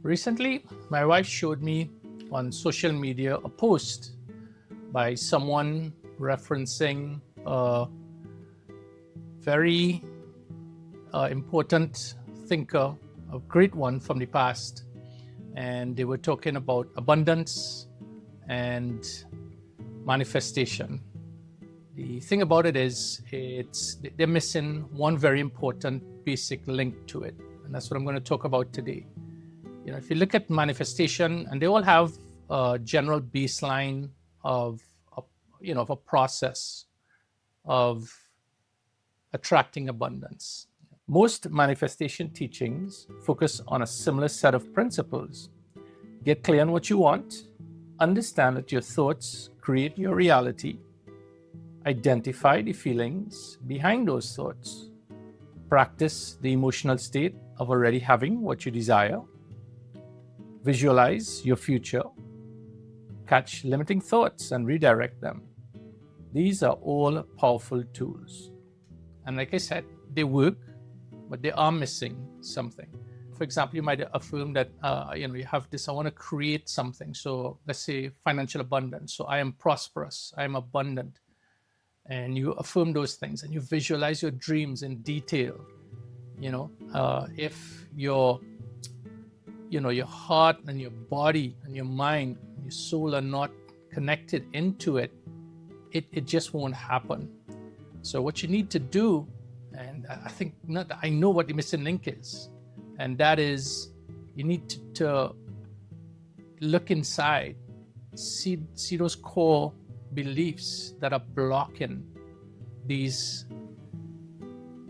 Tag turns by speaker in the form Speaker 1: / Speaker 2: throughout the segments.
Speaker 1: Recently, my wife showed me on social media a post by someone referencing a very important thinker, a great one from the past. And they were talking about abundance and manifestation. The thing about it is, they're missing one very important basic link to it. And that's what I'm going to talk about today. If you look at manifestation, and they all have a general baseline of a process of attracting abundance. Most manifestation teachings focus on a similar set of principles. Get clear on what you want, understand that your thoughts create your reality, identify the feelings behind those thoughts, practice the emotional state of already having what you desire, visualize your future, catch limiting thoughts and redirect them. These are all powerful tools. And like I said, they work, but they are missing something. For example, you might affirm that, you have this, I want to create something. So let's say financial abundance. So I am prosperous, I am abundant. And you affirm those things and you visualize your dreams in detail. If your heart and your body and your mind, your soul are not connected into it, it just won't happen. So what you need to do, and I know what the missing link is, and that is you need to look inside, see those core beliefs that are blocking these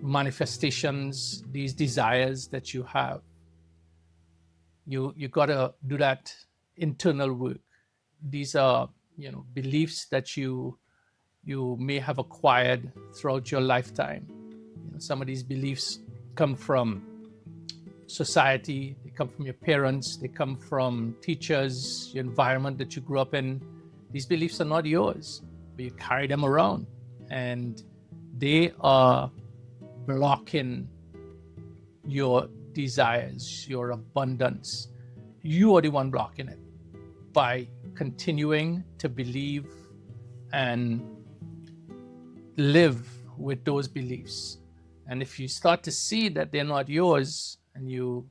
Speaker 1: manifestations, these desires that you have. You got to do that internal work. These are beliefs that you may have acquired throughout your lifetime. Some of these beliefs come from society, they come from your parents, they come from teachers, your environment that you grew up in. These beliefs are not yours, but you carry them around, and they are blocking your desires, your abundance. You are the one blocking it by continuing to believe and live with those beliefs. And if you start to see that they're not yours, and you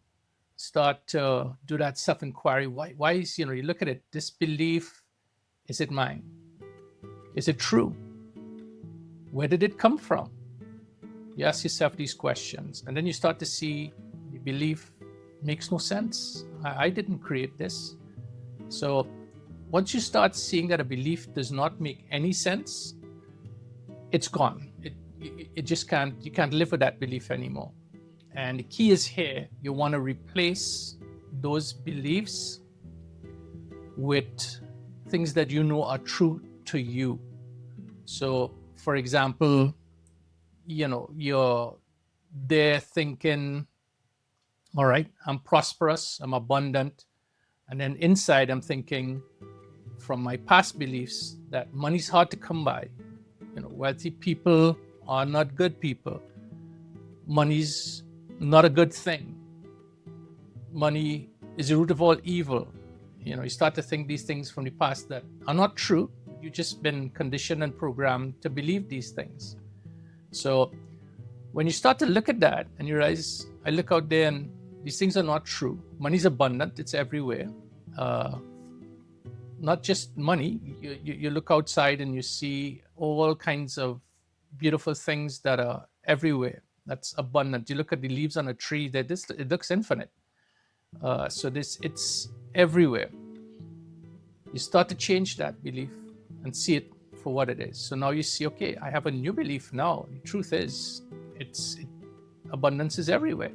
Speaker 1: start to do that self-inquiry, why is, you look at it, this belief, is it mine? Is it true? Where did it come from? You ask yourself these questions, and then you start to see the belief makes no sense. I didn't create this. So once you start seeing that a belief does not make any sense, it's gone. It just can't, you can't live with that belief anymore. And the key is here, you want to replace those beliefs with things that you know are true to you. So for example, you're there thinking, all right, I'm prosperous, I'm abundant. And then inside I'm thinking from my past beliefs that money's hard to come by. Wealthy people are not good people. Money's not a good thing. Money is the root of all evil. You start to think these things from the past that are not true. You've just been conditioned and programmed to believe these things. So when you start to look at that and you realize, I look out there and these things are not true. Money's abundant, it's everywhere. Not just money, you look outside and you see all kinds of beautiful things that are everywhere. That's abundant. You look at the leaves on a tree, it looks infinite. So it's everywhere. You start to change that belief and see it for what it is. So now you see, okay, I have a new belief now. The truth is, abundance is everywhere.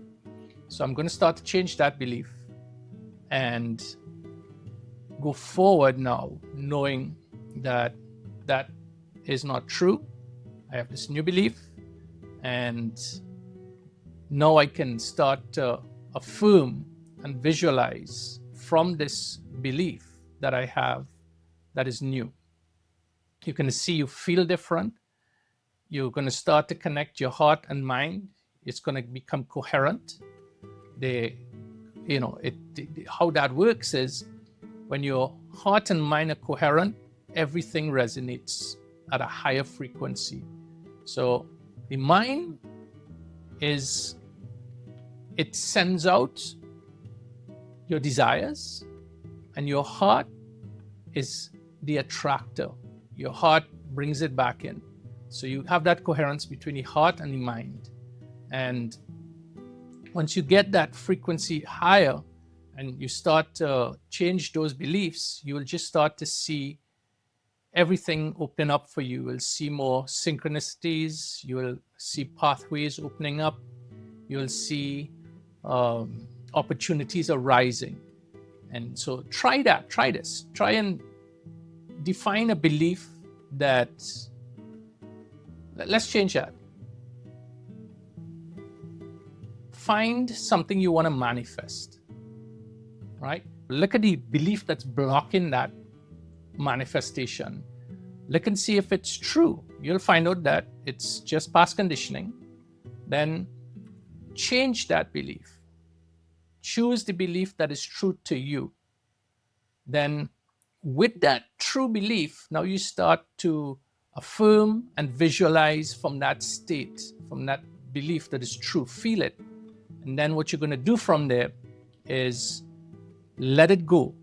Speaker 1: So I'm going to start to change that belief and go forward now, knowing that that is not true. I have this new belief, and now I can start to affirm and visualize from this belief that I have that is new. You're going to see you feel different. You're going to start to connect your heart and mind. It's going to become coherent. how that works is when your heart and mind are coherent, everything resonates at a higher frequency. So the mind it sends out your desires, and your heart is the attractor. Your heart brings it back in. So you have that coherence between the heart and the mind. And once you get that frequency higher and you start to change those beliefs, you will just start to see everything open up for you. You will see more synchronicities. You will see pathways opening up. You will see opportunities arising. And so try this. Try and define a belief that, let's change that. Find something you want to manifest, right? Look at the belief that's blocking that manifestation. Look and see if it's true. You'll find out that it's just past conditioning. Then change that belief. Choose the belief that is true to you. Then with that true belief, now you start to affirm and visualize from that state, from that belief that is true. Feel it. And then what you're going to do from there is let it go.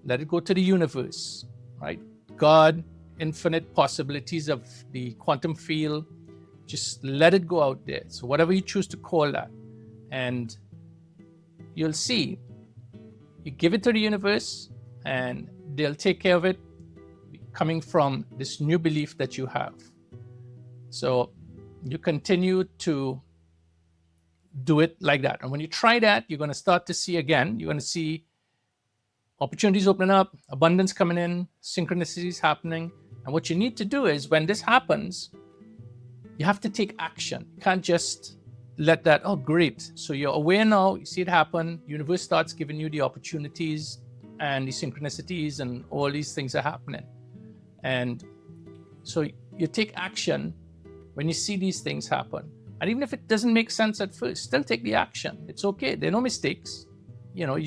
Speaker 1: Let it go to the universe, right? God, infinite possibilities of the quantum field. Just let it go out there. So whatever you choose to call that. And you'll see, you give it to the universe and they'll take care of it coming from this new belief that you have. So you continue to do it like that. And when you try that, you're going to start to see again, you're going to see opportunities opening up, abundance coming in, synchronicities happening. And what you need to do is when this happens, you have to take action. You can't just let that, oh, great. So you're aware now, you see it happen, universe starts giving you the opportunities and the synchronicities and all these things are happening. And so you take action when you see these things happen. And even if it doesn't make sense at first, still take the action. It's okay. There are no mistakes. You're going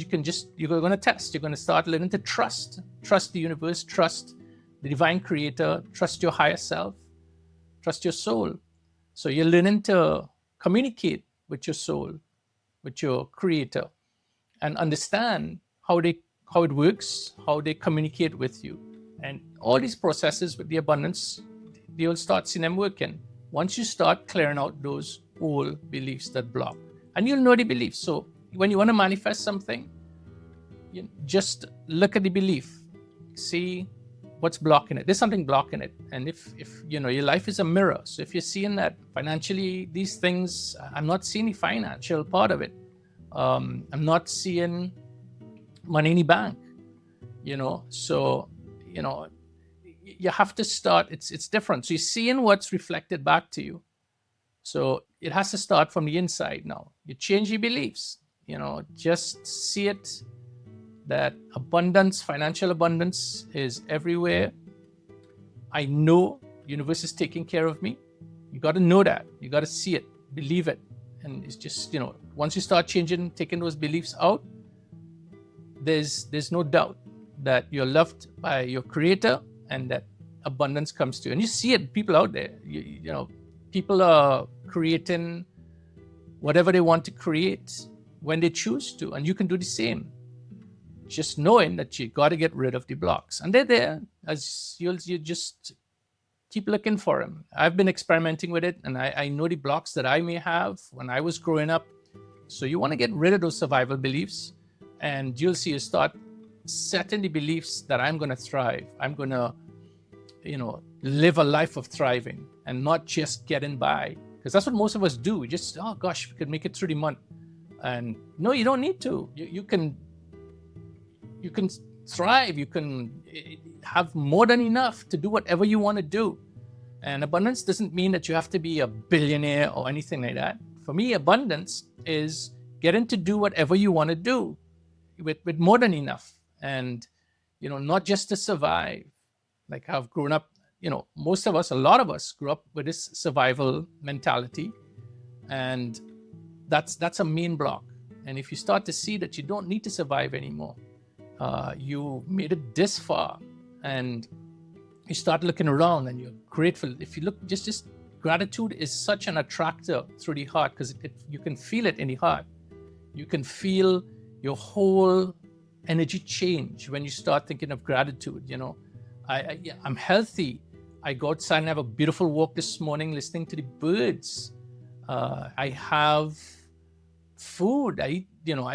Speaker 1: to test. You're going to start learning to trust the universe, trust the divine creator, trust your higher self, trust your soul. So you're learning to communicate with your soul, with your creator, and understand how it works, how they communicate with you. And all these processes with the abundance, you'll start seeing them working. Once you start clearing out those old beliefs that block, and you'll know the beliefs. So when you want to manifest something, you just look at the belief, see what's blocking it. There's something blocking it. And if your life is a mirror, so if you're seeing that financially, these things, I'm not seeing the financial part of it. I'm not seeing money in the bank, so, you have to start, it's different. So you're seeing what's reflected back to you. So it has to start from the inside now. You change your beliefs, just see it, that abundance, financial abundance is everywhere. I know universe is taking care of me. You got to know that. You got to see it, believe it. And it's just, once you start changing, taking those beliefs out, there's no doubt that you're loved by your creator and that abundance comes to you. And you see it, people out there, people are creating whatever they want to create when they choose to. And you can do the same. Just knowing that you got to get rid of the blocks. And they're there. As you just keep looking for them. I've been experimenting with it, and I know the blocks that I may have when I was growing up. So you want to get rid of those survival beliefs, and you'll see you start setting the beliefs that I'm going to thrive. I'm going to, live a life of thriving and not just getting by. Because that's what most of us do. We just, oh gosh, we could make it through the month. And no, you don't need to. You can thrive. You can have more than enough to do whatever you want to do. And abundance doesn't mean that you have to be a billionaire or anything like that. For me, abundance is getting to do whatever you want to do with more than enough. And, not just to survive. Like I've grown up, most of us, a lot of us grew up with this survival mentality. And that's a main block. And if you start to see that you don't need to survive anymore, you made it this far, and you start looking around and you're grateful. If you look, just gratitude is such an attractor through the heart, because you can feel it in the heart. You can feel your whole energy change when you start thinking of gratitude. You know, I'm healthy. I go outside and have a beautiful walk this morning, listening to the birds. I have food. I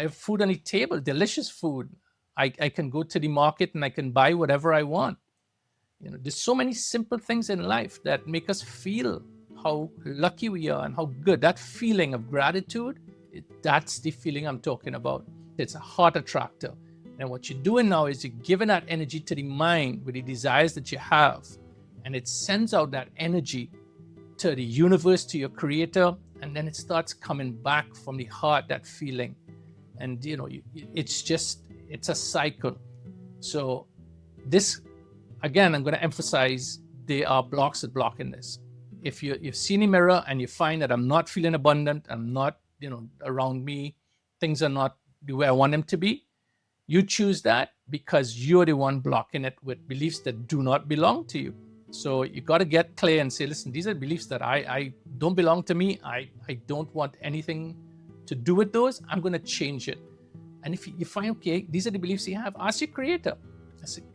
Speaker 1: have food on the table, delicious food. I can go to the market and I can buy whatever I want. You know, there's so many simple things in life that make us feel how lucky we are and how good. That feeling of gratitude, that's the feeling I'm talking about. It's a heart attractor. And what you're doing now is you're giving that energy to the mind with the desires that you have. And it sends out that energy to the universe, to your creator, and then it starts coming back from the heart, that feeling. And, you know, it's a cycle. So this, again, I'm going to emphasize, there are blocks that block in this. If you've seen a mirror and you find that I'm not feeling abundant, I'm not, around me, things are not the way I want them to be, you choose that because you're the one blocking it with beliefs that do not belong to you. So you got to get clear and say, listen, these are beliefs that I don't belong to me. I don't want anything to do with those. I'm going to change it. And if you find, okay, these are the beliefs you have, ask your creator.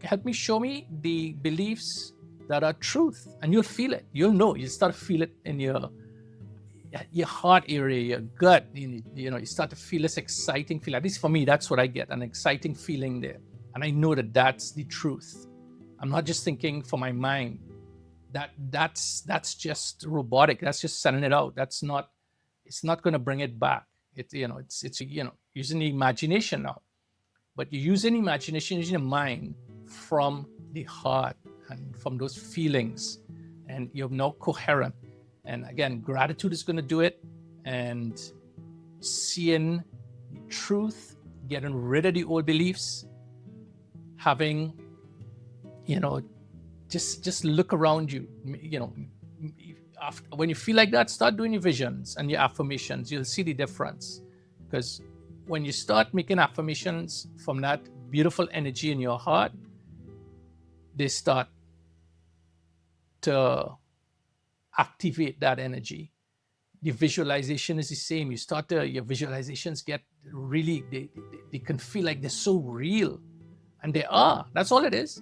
Speaker 1: Help me, show me the beliefs that are truth. And you'll feel it. You'll know. You'll start to feel it in your heart area, your gut. You start to feel this exciting feeling. At least for me, that's what I get, an exciting feeling there. And I know that that's the truth. I'm not just thinking for my mind. That's just robotic. That's just sending it out. It's not going to bring it back. It's using the imagination now. But you're using imagination, using the mind from the heart and from those feelings. And you're now coherent. And again, gratitude is going to do it. And seeing the truth, getting rid of the old beliefs, having, just look around you. When you feel like that, start doing your visions and your affirmations. You'll see the difference. Because when you start making affirmations from that beautiful energy in your heart, they start to activate that energy. The visualization is the same. Your visualizations get really, they can feel like they're so real. And they are. That's all it is.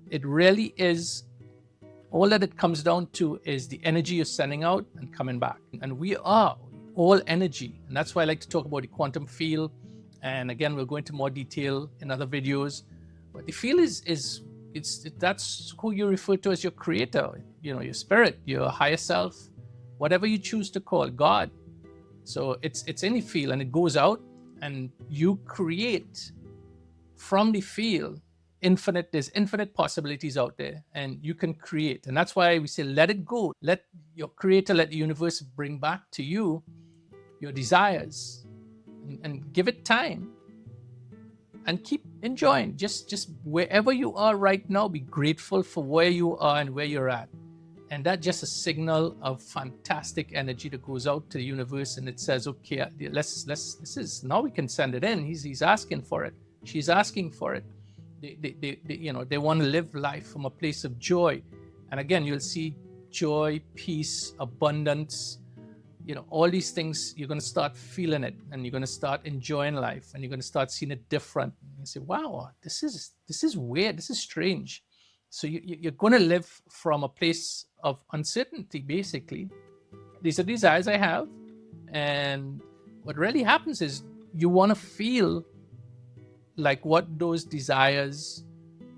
Speaker 1: It really is. All that it comes down to is the energy you're sending out and coming back. And we are all energy. And that's why I like to talk about the quantum field. And again, we'll go into more detail in other videos. But the field that's who you refer to as your creator, your spirit, your higher self, whatever you choose to call God. So it's in the field and it goes out and you create from the field. There's infinite possibilities out there, and you can create. And that's why we say, let it go. Let your creator, let the universe bring back to you your desires, and give it time, and keep enjoying. Just wherever you are right now, be grateful for where you are and where you're at. And that's just a signal of fantastic energy that goes out to the universe, and it says, okay, now we can send it in. He's asking for it. She's asking for it. They want to live life from a place of joy. And again, you'll see joy, peace, abundance, all these things. You're going to start feeling it, and you're going to start enjoying life, and you're going to start seeing it different. You say, wow, this is weird. This is strange. So you're going to live from a place of uncertainty, basically. These are desires I have. And what really happens is you want to feel like what those desires,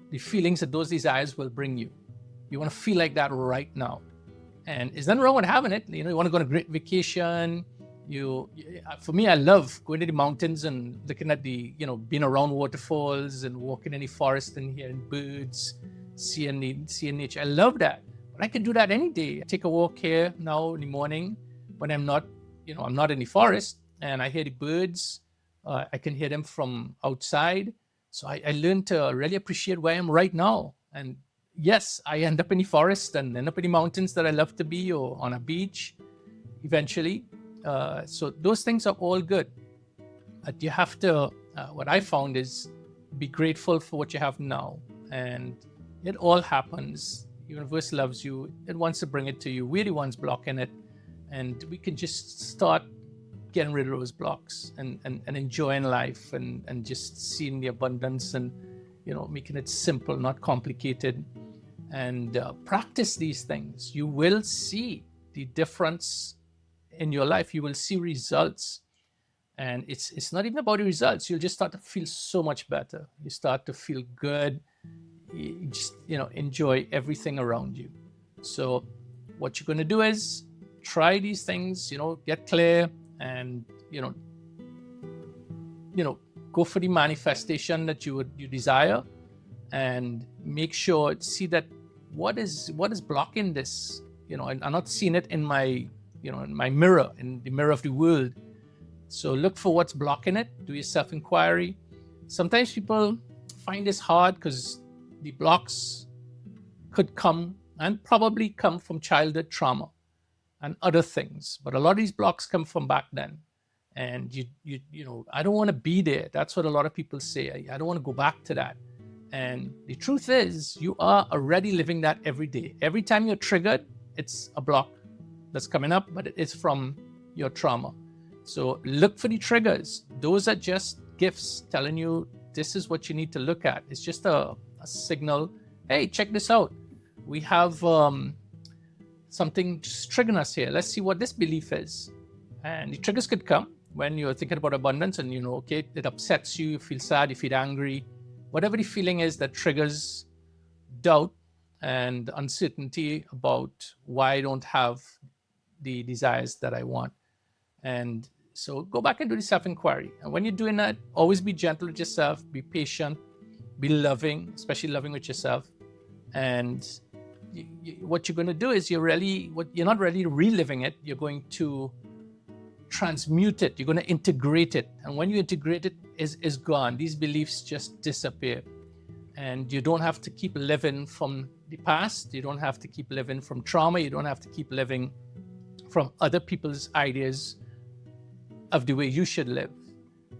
Speaker 1: the feelings that those desires will bring you. You want to feel like that right now. And there's nothing wrong with having it. You want to go on a great vacation. For me, I love going to the mountains and looking at being around waterfalls and walking in the forest and hearing birds, seeing nature. I love that. But I can do that any day. I take a walk here now in the morning when I'm not in the forest, and I hear the birds. I can hear them from outside. So I learned to really appreciate where I am right now. And yes, I end up in the forest and end up in the mountains that I love to be, or on a beach eventually. So those things are all good. You have to, what I found is be grateful for what you have now. And it all happens. The universe loves you. It wants to bring it to you. We're the ones blocking it. And we can just start getting rid of those blocks and enjoying life and just seeing the abundance and, making it simple, not complicated. And practice these things. You will see the difference in your life. You will see results. And it's not even about the results. You'll just start to feel so much better. You start to feel good. You just, enjoy everything around you. So what you're going to do is try these things, get clear and, go for the manifestation that you desire, and make sure, see that what is blocking this. I'm not seeing it in my, in my mirror, in the mirror of the world. So look for what's blocking it. Do your self-inquiry. Sometimes people find this hard because the blocks could come and probably come from childhood trauma and other things. But a lot of these blocks come from back then. And I don't want to be there. That's what a lot of people say. I don't want to go back to that. And the truth is, you are already living that every day. Every time you're triggered, it's a block that's coming up, but it's from your trauma. So look for the triggers. Those are just gifts telling you this is what you need to look at. It's just a signal. Hey, check this out. We have something just triggering us here. Let's see what this belief is. And the triggers could come when you're thinking about abundance and okay, it upsets you, you feel sad, you feel angry. Whatever the feeling is that triggers doubt and uncertainty about why I don't have the desires that I want. And so go back and do the self-inquiry. And when you're doing that, always be gentle with yourself, be patient, be loving, especially loving with yourself. And what you're going to do is you're not really reliving it. You're going to transmute it. You're going to integrate it. And when you integrate it, is gone. These beliefs just disappear. And you don't have to keep living from the past. You don't have to keep living from trauma. You don't have to keep living from other people's ideas of the way you should live.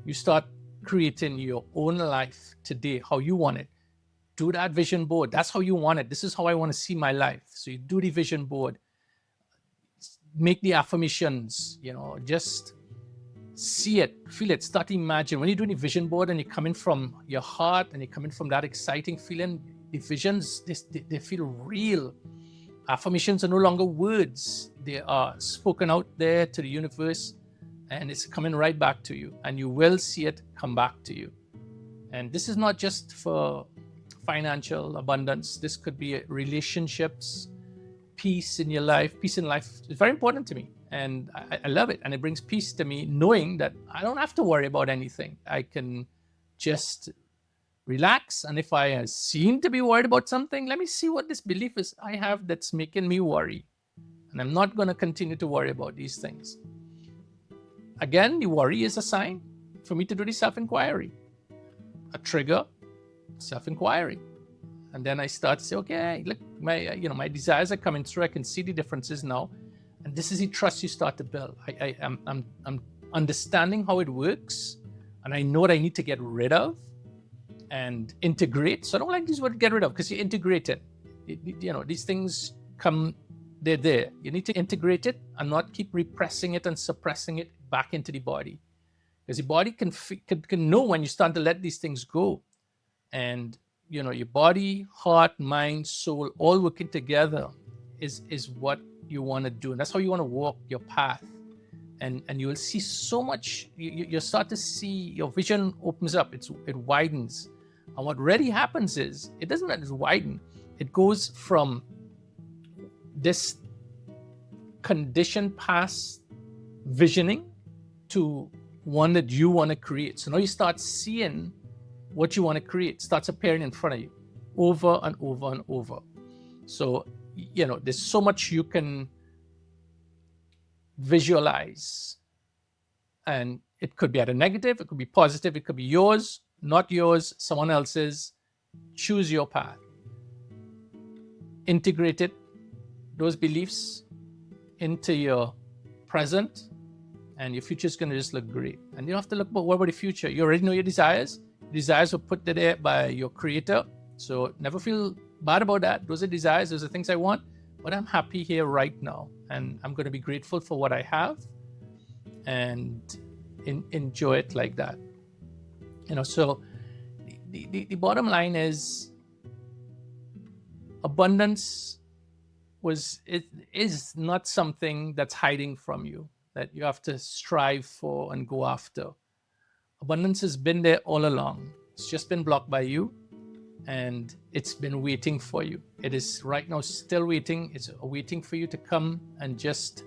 Speaker 1: You start creating your own life today, how you want it. Do that vision board. That's how you want it. This is how I want to see my life. So you do the vision board. Make the affirmations, just see it, feel it, start to imagine. When you're doing the vision board and you're coming from your heart and you're coming from that exciting feeling, the visions, they feel real. Affirmations are no longer words. They are spoken out there to the universe, and it's coming right back to you, and you will see it come back to you. And this is not just for financial abundance. This could be relationships, peace in your life. Peace in life is very important to me, and I love it. And it brings peace to me knowing that I don't have to worry about anything. I can just relax. And if I seem to be worried about something, let me see what this belief is I have that's making me worry. And I'm not going to continue to worry about these things. Again, the worry is a sign for me to do the self-inquiry. A trigger, self-inquiry. And then I start to say, okay, look, my desires are coming through. I can see the differences now. And this is the trust you start to build. I'm understanding how it works. And I know what I need to get rid of and integrate. So I don't like this word get rid of, because you integrate it. These things come, they're there. You need to integrate it and not keep repressing it and suppressing it back into the body. Because the body can know when you start to let these things go. And your body, heart, mind, soul, all working together is what you want to do. And that's how you want to walk your path. And you will see so much. You start to see your vision opens up. It widens. And what really happens is, it doesn't just widen. It goes from this conditioned past visioning to one that you want to create. So now you start seeing what you want to create starts appearing in front of you over and over and over. So, there's so much you can visualize, and it could be either negative, it could be positive, it could be yours, not yours, someone else's. Choose your path. Integrate it, those beliefs, into your present, and your future is going to just look great. And you don't have to look what about the future. You already know your desires. Desires were put there by your creator. So never feel bad about that. Those are desires. Those are things I want. But I'm happy here right now. And I'm going to be grateful for what I have and enjoy it like that. So the bottom line is abundance is not something that's hiding from you, that you have to strive for and go after. Abundance has been there all along. It's just been blocked by you, and it's been waiting for you. It is right now still waiting. It's waiting for you to come and just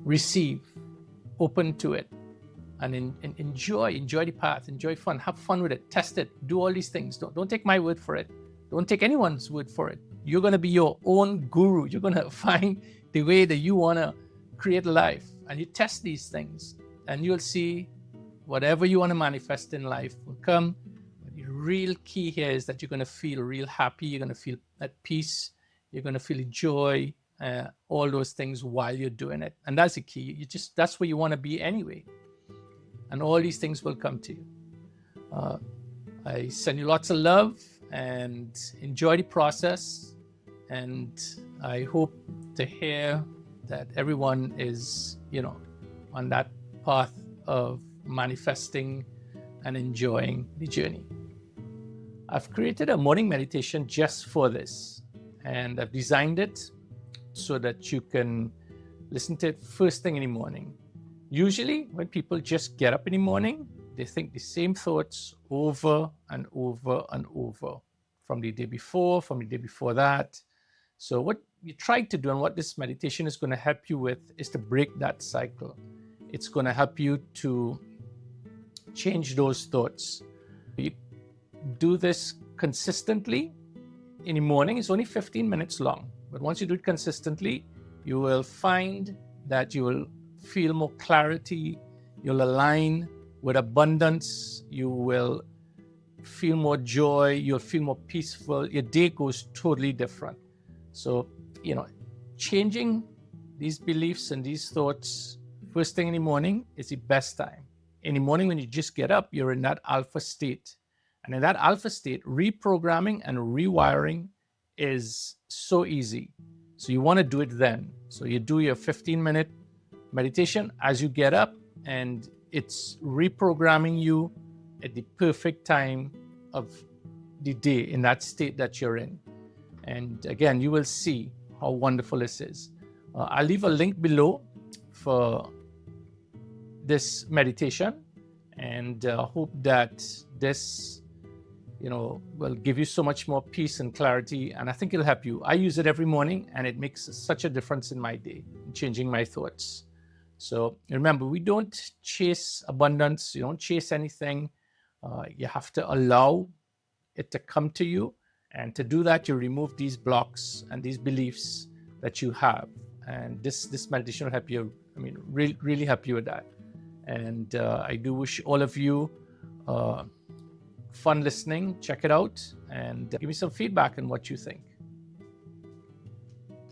Speaker 1: receive, open to it, and enjoy the path, enjoy fun, have fun with it, test it, do all these things. Don't take my word for it. Don't take anyone's word for it. You're going to be your own guru. You're going to find the way that you want to create life, and you test these things, and you'll see whatever you want to manifest in life will come. But the real key here is that you're going to feel real happy. You're going to feel at peace. You're going to feel joy, all those things while you're doing it. And that's the key. That's where you want to be anyway. And all these things will come to you. I send you lots of love and enjoy the process. And I hope to hear that everyone is, on that path of manifesting and enjoying the journey. I've created a morning meditation just for this, and I've designed it so that you can listen to it first thing in the morning. Usually when people just get up in the morning, they think the same thoughts over and over and over from the day before, from the day before that. So what you try to do, and what this meditation is going to help you with, is to break that cycle. It's going to help you to change those thoughts. You do this consistently in the morning. It's only 15 minutes long. But once you do it consistently, you will find that you will feel more clarity. You'll align with abundance. You will feel more joy. You'll feel more peaceful. Your day goes totally different. So, changing these beliefs and these thoughts first thing in the morning is the best time. In the morning, when you just get up, you're in that alpha state. And in that alpha state, reprogramming and rewiring is so easy. So you want to do it then. So you do your 15-minute meditation as you get up, and it's reprogramming you at the perfect time of the day in that state that you're in. And again, you will see how wonderful this is. I'll leave a link below for this meditation, and hope that this will give you so much more peace and clarity, and I think it'll help you. I use it every morning, and it makes such a difference in my day, in changing my thoughts. So remember, we don't chase abundance. You don't chase anything. You have to allow it to come to you, and to do that, you remove these blocks and these beliefs that you have, and this meditation will help you. Really help you with that. And I do wish all of you fun listening. Check it out and give me some feedback on what you think.